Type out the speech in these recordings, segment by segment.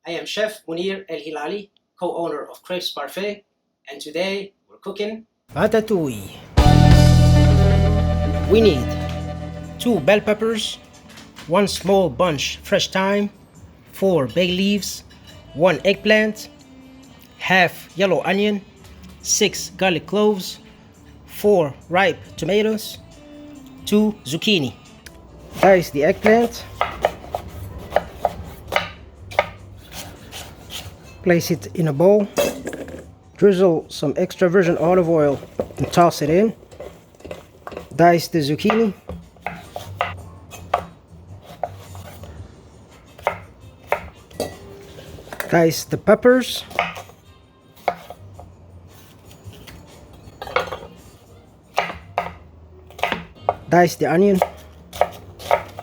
I am Chef Munir El Hilali, co-owner of Crepes Parfait, and today we're cooking Ratatouille. We need 2 bell peppers, 1 small bunch fresh thyme, 4 bay leaves, 1 eggplant, half yellow onion, 6 garlic cloves, 4 ripe tomatoes, 2 zucchini. Dice the eggplant. Place it in a bowl. Drizzle some extra virgin olive oil and toss it in. Dice the zucchini. Dice the peppers. Dice the onion.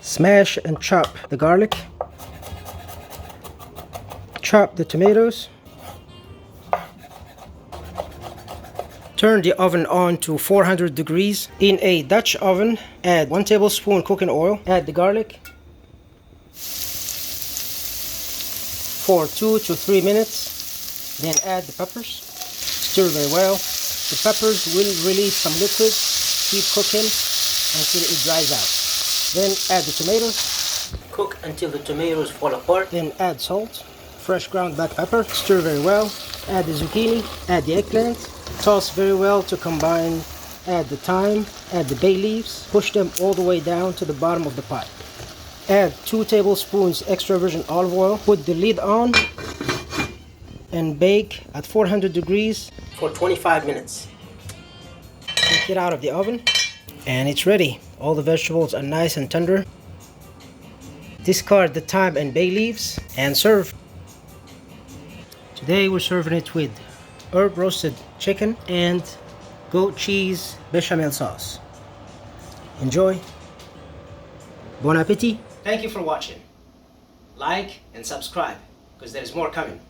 Smash and chop the garlic. Chop the tomatoes. Turn the oven on to 400 degrees. In a Dutch oven, add 1 tablespoon cooking oil. Add the garlic for 2 to 3 minutes. Then add the peppers. Stir very well. The peppers will release some liquid. Keep cooking until it dries out. Then add the tomatoes. Cook until the tomatoes fall apart. Then add salt, fresh ground black pepper. Stir very well. Add the zucchini. Add the eggplant. Toss very well to combine. Add the thyme. Add the bay leaves. Push them all the way down to the bottom of the pot. Add 2 tablespoons extra virgin olive oil. Put the lid on and bake at 400 degrees for 25 minutes. Take it out of the oven and it's ready. All the vegetables are nice and tender. Discard the thyme and bay leaves and serve. Today we're serving it with herb roasted chicken and goat cheese bechamel sauce. Enjoy. Bon appetit. Thank you for watching. Like and subscribe because there's more coming.